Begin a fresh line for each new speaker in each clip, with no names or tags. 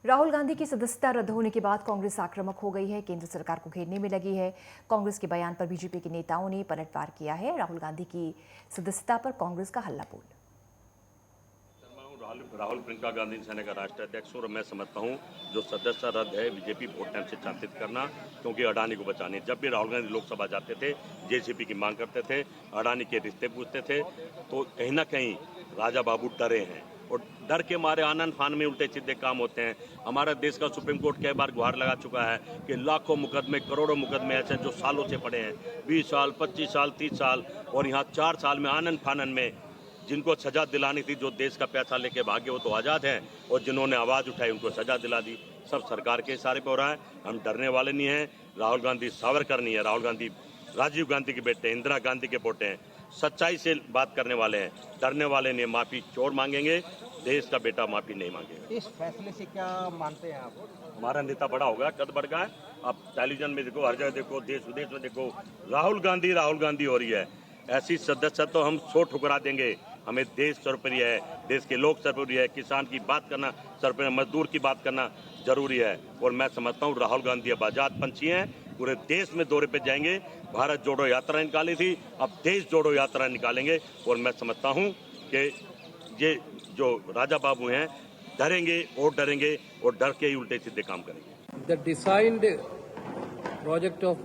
राहुल गांधी की सदस्यता रद्द होने के बाद कांग्रेस आक्रामक हो गई है, केंद्र सरकार को घेरने में लगी है। कांग्रेस के बयान पर बीजेपी के नेताओं ने पलटवार किया है। राहुल गांधी की सदस्यता पर कांग्रेस का हल्ला बोल।
राहुल प्रियंका गांधी सेना का राष्ट्रीय अध्यक्ष और मैं समझता हूं जो सदस्यता रद्द है बीजेपी वोट टाइम से चांतित करना, क्योंकि अडानी को बचाने। जब भी राहुल गांधी लोकसभा जाते थे, जेसीपी की मांग करते थे, अडानी के रिश्ते पूछते थे, तो कहीं ना कहीं राजा बाबू डरे हैं और डर के मारे आनन फान में उल्टे सीधे काम होते हैं। हमारा देश का सुप्रीम कोर्ट कई बार गुहार लगा चुका है कि लाखों मुकदमे, करोड़ों मुकदमे ऐसे जो सालों से पड़े हैं, 20 साल, 25 साल, 30 साल, और यहाँ 4 साल में आनन फानन में जिनको सजा दिलानी थी, जो देश का पैसा लेके भागे वो तो आजाद हैं, और जिन्होंने आवाज उठाई उनको सजा दिला दी। सब सरकार के इशारे पे हो रहा है। हम डरने वाले नहीं हैं। राहुल गांधी सावरकर नहीं है, राहुल गांधी राजीव गांधी के बेटे, इंदिरा गांधी के पोते हैं। सच्चाई से बात करने वाले हैं, डरने वाले नहीं। माफी चोर मांगेंगे, देश का बेटा माफी नहीं मांगेगा।
इस फैसले से क्या मानते हैं आप?
हमारा नेता बड़ा होगा, कद बढ़ गया है। आप टेलीविजन में देखो, हर जगह देखो, देश विदेश में देखो, राहुल गांधी हो रही है। ऐसी सदस्य तो हम 100 ठुकरा देंगे। हमें देश सर्वोपरि है, देश के लोग सर्वोपरि है, किसान की बात करना सर्वोपरि, मजदूर की बात करना जरूरी है। और मैं समझता हूँ राहुल गांधी अब आजाद पंछी हैं, पूरे देश में दौरे पे जाएंगे। भारत जोड़ो यात्रा निकाली थी, अब देश जोड़ो यात्रा निकालेंगे। और मैं समझता हूँ कि ये जो राजा बाबू हैं डरेंगे और डर के ही उल्टे सीधे काम करेंगे।
The designed project of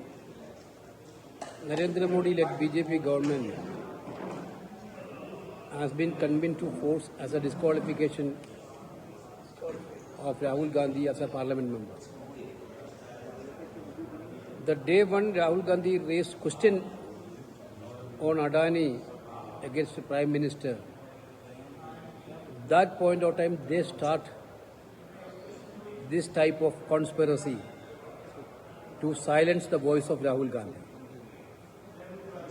Narendra Modi led BJP government has been convened to force as a disqualification of Rahul Gandhi as a parliament member. The day one Rahul Gandhi raised question on Adani against the Prime Minister, that point of time they start this type of conspiracy to silence the voice of Rahul Gandhi.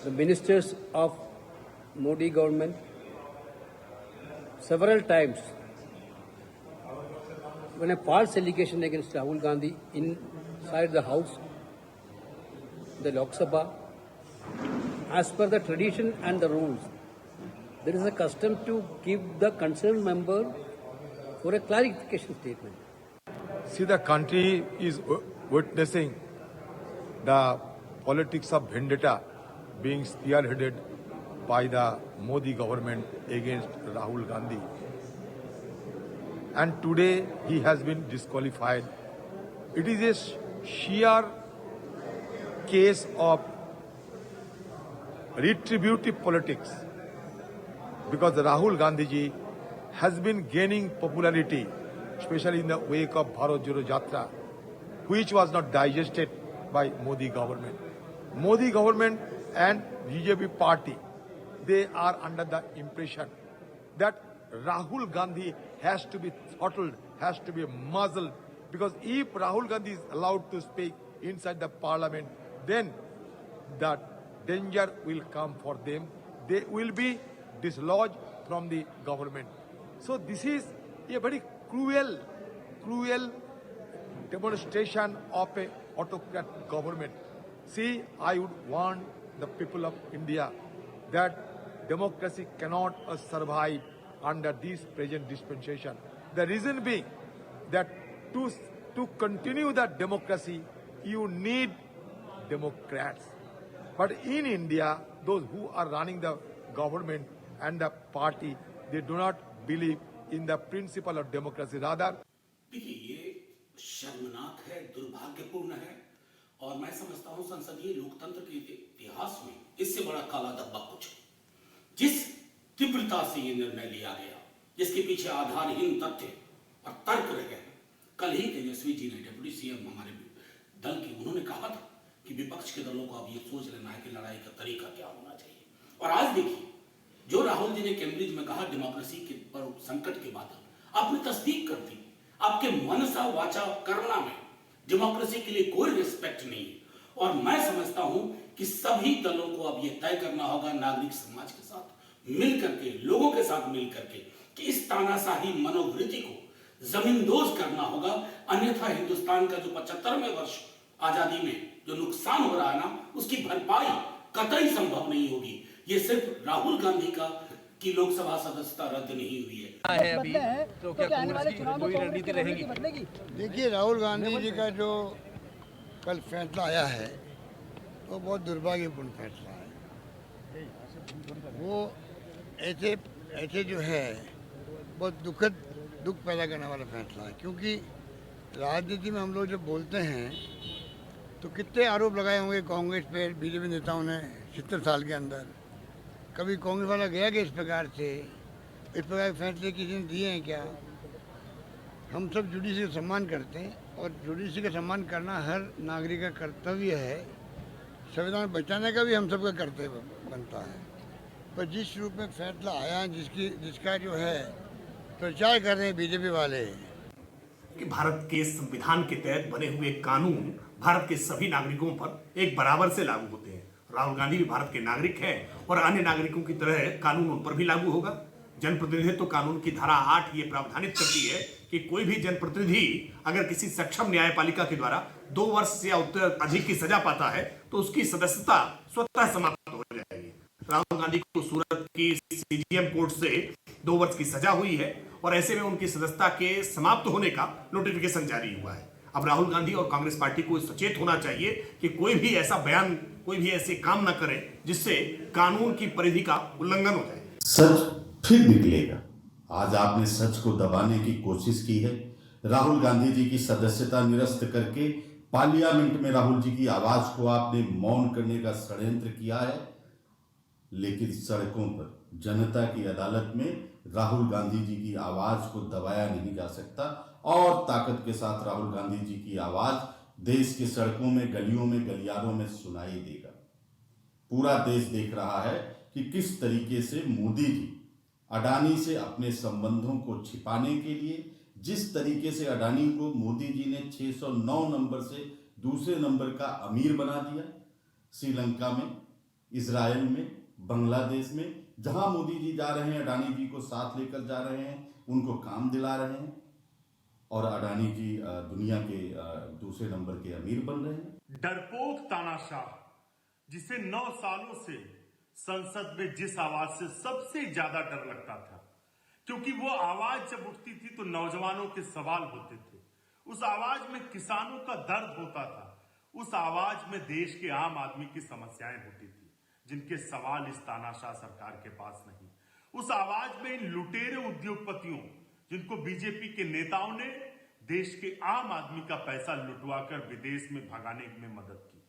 The ministers of Modi government several times, when a false allegation against Rahul Gandhi inside the house, the Lok Sabha, as per the tradition and the rules, there is a custom to give the concerned member for a clarification statement.
See, the country is witnessing the politics of vendetta being spearheaded by the Modi government against Rahul Gandhi. And today he has been disqualified. It is a sheer case of retributive politics, because Rahul Gandhi ji has been gaining popularity, especially in the wake of Bharat Jodo Yatra, which was not digested by Modi government. Modi government and BJP party, they are under the impression that Rahul Gandhi has to be throttled, has to be muzzled, because if Rahul Gandhi is allowed to speak inside the parliament, then the danger will come for them. They will be dislodged from the government. So this is a very cruel demonstration of a autocrat government. See, I would warn the people of India that democracy cannot survive under this present dispensation. The reason being that to continue that democracy, you need Democrats. But in India, those who are running the government and the party, they do not believe in the principle of democracy. Rather,
देखिए, ये शर्मनाक है, दुर्भाग्यपूर्ण है, और मैं समझता हूं संसदीय लोकतंत्र के इतिहास में इससे बड़ा काला धब्बा कुछ है। जिस तीव्रता से ये निर्णय लिया गया, जिसके पीछे आधारहीन तथ्य और तर्क रह गए। कल ही तेजस्वी जी ने, डिप्टी सीएम हमारे दल के, उन्होंने कहा था कि विपक्ष के दलों को अब ये सोच लेना है कि लड़ाई का तरीका क्या होना चाहिए। और आज देखिए, जो राहुल जी ने कैम्ब्रिज में कहा डेमोक्रेसी के पर संकट के बाद, आपने तस्दीक कर दी। आपके मनसा वाचा कर्मणा में डेमोक्रेसी के लिए कोई रिस्पेक्ट नहीं है। और मैं समझता हूं कि सभी दलों को अब यह तय करना होगा, नागरिक समाज के साथ मिल करके, लोगों के साथ मिल करके, कि इस तानाशाही मनोवृत्ति को जमींदोज करना होगा। अन्यथा हिंदुस्तान का जो 75वें वर्ष आजादी में जो नुकसान हो रहा है ना, उसकी भरपाई कतई संभव नहीं होगी। ये सिर्फ राहुल गांधी का कि लोकसभा सदस्यता रद्द नहीं हुई है।
है अभी तो क्या कांग्रेस की वही रणनीति रहेगी?
देखिए, राहुल गांधी जी का जो कल फैसला आया है वो बहुत दुर्भाग्यपूर्ण फैसला है। वो ऐसे जो है बहुत दुख पैदा करने वाला फैसला है, क्योंकि राजनीति में हम लोग जब बोलते हैं तो कितने आरोप लगाए होंगे कांग्रेस पे, बीजेपी नेताओं ने 70 साल के अंदर। कभी कांग्रेस वाला गया कि इस प्रकार के फैसले किसी ने दिए हैं क्या? हम सब जुडिशरी का सम्मान करते हैं और जुडिशरी का सम्मान करना हर नागरिक का कर्तव्य है। संविधान बचाने का भी हम सबका कर्तव्य बनता है। पर जिस रूप में फैसला आया, जिसका जो है प्रचार कर रहे हैं बीजेपी वाले
कि भारत के संविधान के तहत बने हुए कानून भारत के सभी नागरिकों पर एक बराबर से लागू होते हैं। राहुल गांधी भी भारत के नागरिक हैं और अन्य नागरिकों की तरह कानून उन पर भी लागू होगा। जनप्रतिनिधित्व कानून की धारा 8 ये प्रावधानित करती है कि कोई भी जनप्रतिनिधि अगर किसी सक्षम न्यायपालिका के द्वारा 2 वर्ष या उससे अधिक की सजा पाता है तो उसकी सदस्यता स्वतः समाप्त हो जाएगी। राहुल गांधी को सूरत की सीजीएम कोर्ट से 2 वर्ष की सजा हुई है और ऐसे में उनकी सदस्यता के समाप्त होने का नोटिफिकेशन जारी हुआ है। अब राहुल गांधी और कांग्रेस पार्टी को सचेत होना चाहिए कि कोई भी ऐसा बयान, कोई भी ऐसे काम न करे जिससे कानून की परिधि का उल्लंघन हो जाए।
सच फिर निकलेगा। आज आपने सच को दबाने की कोशिश की है। राहुल गांधी जी की सदस्यता निरस्त करके पार्लियामेंट में राहुल जी की आवाज को आपने मौन करने का षड्यंत्र किया है, लेकिन सड़कों पर जनता की अदालत में राहुल गांधी जी की आवाज को दबाया नहीं जा सकता और ताकत के साथ राहुल गांधी जी की आवाज देश के सड़कों में, गलियों में, गलियारों में सुनाई देगा। पूरा देश देख रहा है कि किस तरीके से मोदी जी अडानी से अपने संबंधों को छिपाने के लिए, जिस तरीके से अडानी को मोदी जी ने 609 नंबर से दूसरे नंबर का अमीर बना दिया, श्रीलंका में, इजराइल में, बांग्लादेश में, जहां मोदी जी जा रहे हैं अडानी जी को साथ लेकर जा रहे हैं, उनको काम दिला रहे हैं और अडानी जी दुनिया के दूसरे नंबर के अमीर बन रहे हैं।
डरपोक तानाशाह जिसे 9 सालों से संसद में जिस आवाज से सबसे ज्यादा डर लगता था, क्योंकि वो आवाज जब उठती थी तो नौजवानों के सवाल होते थे, उस आवाज में किसानों का दर्द होता था, उस आवाज में देश के आम आदमी की समस्याएं होती थी जिनके सवाल इस तानाशाह सरकार के पास नहीं। उस आवाज में इन लुटेरे उद्योगपतियों जिनको बीजेपी के नेताओं ने देश के आम आदमी का पैसा लुटवाकर विदेश में भगाने में मदद की,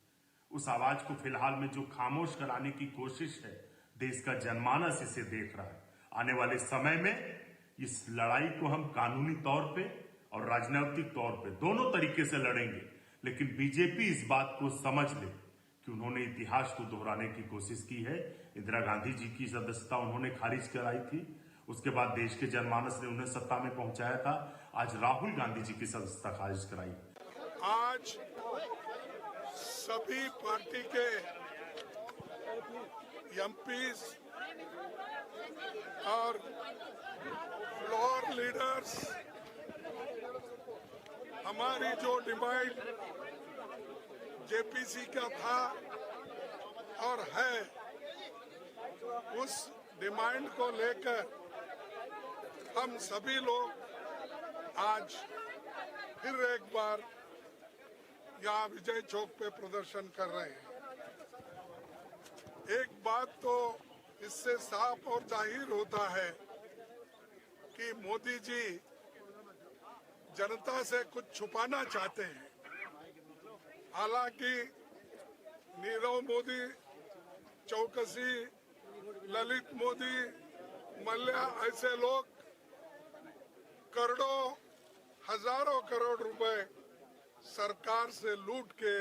उस आवाज को फिलहाल में जो खामोश कराने की कोशिश है, देश का जनमानस इसे देख रहा है। आने वाले समय में इस लड़ाई को हम कानूनी तौर पे और राजनीतिक तौर पे दोनों तरीके से लड़ेंगे, लेकिन बीजेपी इस बात को समझ ले कि उन्होंने इतिहास को दोहराने की कोशिश की है। इंदिरा गांधी जी की सदस्यता उन्होंने खारिज कराई थी, उसके बाद देश के जनमानस ने उन्हें सत्ता में पहुंचाया था। आज राहुल गांधी जी की सदस्यता खारिज कराई।
आज सभी पार्टी के एमपीज और फ्लोर लीडर्स हमारी जो डिमांड जेपीसी का था और है, उस डिमांड को लेकर हम सभी लोग आज फिर एक बार यहाँ विजय चौक पे प्रदर्शन कर रहे हैं। एक बात तो इससे साफ और जाहिर होता है कि मोदी जी जनता से कुछ छुपाना चाहते हैं। हालांकि नीरव मोदी, चौकसी, ललित मोदी, मल्ल्या ऐसे लोग करोड़ों, हजारों करोड़ रुपए सरकार से लूट के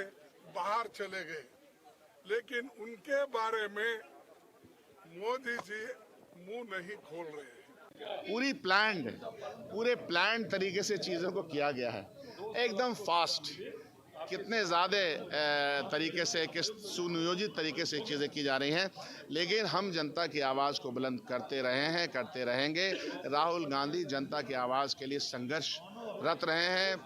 बाहर चले गए, लेकिन उनके बारे में मोदी जी मुंह नहीं खोल रहे हैं।
पूरे प्लान तरीके से चीज़ों को किया गया है, एकदम फास्ट, कितने ज़्यादा तरीके से, किस सुनियोजित तरीके से चीज़ें की जा रही हैं। लेकिन हम जनता की आवाज़ को बुलंद करते रहे हैं, करते रहेंगे। राहुल गांधी जनता की आवाज़ के लिए संघर्षरत रहे हैं।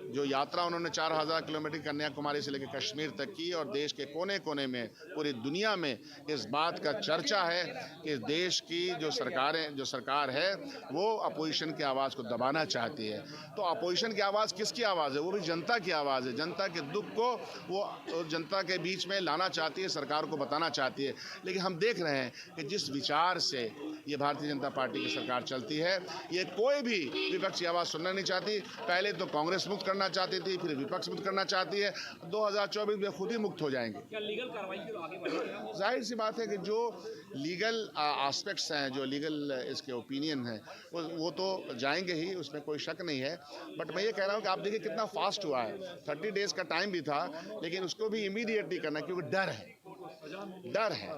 जो यात्रा उन्होंने 4000 किलोमीटर कन्याकुमारी से लेकर कश्मीर तक की और देश के कोने कोने में पूरी दुनिया में इस बात का चर्चा है कि देश की जो सरकार है वो अपोजिशन की आवाज़ को दबाना चाहती है। तो अपोजिशन की आवाज़ किसकी आवाज़ है? वो भी जनता की आवाज़ है। जनता के दुख को वो जनता के बीच में लाना चाहती है, सरकार को बताना चाहती है। लेकिन हम देख रहे हैं कि जिस विचार से ये भारतीय जनता पार्टी की सरकार चलती है, ये कोई भी विपक्ष की आवाज़ सुनना नहीं चाहती। पहले तो कांग्रेस मुक्त करना चाहती थी, फिर विपक्ष मुक्त करना चाहती है। 2024 में खुद ही मुक्त हो जाएंगे।
क्या लीगल कार्रवाई की आगे बढ़ेगी?
जाहिर सी बात है कि जो लीगल एस्पेक्ट्स हैं, जो लीगल इसके ओपिनियन हैं, वो तो जाएंगे ही, उसमें कोई शक नहीं है। बट मैं ये कह रहा हूँ कि आप देखिए कितना फास्ट हुआ है। 30 डेज़ का टाइम भी था, लेकिन उसको भी इमीडिएटली करना, क्योंकि डर है।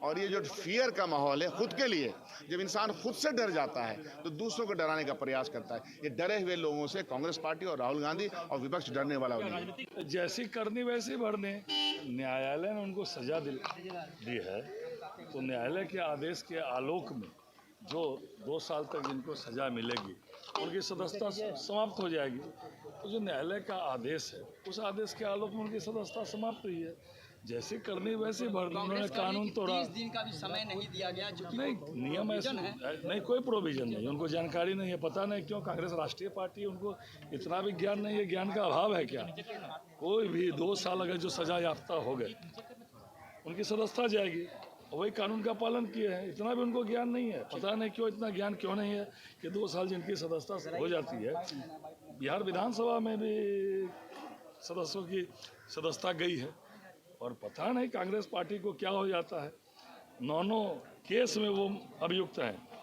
और ये जो फियर का माहौल है खुद के लिए, जब इंसान खुद से डर जाता है तो दूसरों को डराने का प्रयास करता है। ये डरे हुए लोगों से कांग्रेस पार्टी और राहुल गांधी और विपक्ष डरने वाला नहीं है।
जैसी करनी वैसी भरने। न्यायालय ने उनको सजा दी है, तो न्यायालय के आदेश के आलोक में जो 2 साल तक जिनको सजा मिलेगी उनकी सदस्यता समाप्त हो जाएगी। तो जो न्यायालय का आदेश है उस आदेश के आलोक में उनकी सदस्यता समाप्त हुई है। जैसी करनी वैसी भर दी। उन्होंने कानून तोड़ा।
30 दिन का भी समय नहीं दिया गया, जो कि
नहीं, नियम ऐसा नहीं, कोई प्रोविजन नहीं। उनको जानकारी नहीं है, पता नहीं क्यों। कांग्रेस राष्ट्रीय पार्टी है, उनको इतना भी ज्ञान नहीं है। ज्ञान का अभाव है क्या? कोई भी 2 साल अगर जो सजा याफ्ता हो गए उनकी सदस्यता जाएगी। वही कानून का पालन किए हैं, इतना भी उनको ज्ञान नहीं है। पता नहीं क्यों इतना ज्ञान क्यों नहीं है कि 2 साल जिनकी सदस्यता हो जाती है। बिहार विधानसभा में भी सदस्यों की सदस्यता गई है और पता नहीं कांग्रेस पार्टी को क्या हो जाता है। 9 केस में वो अभियुक्त हैं।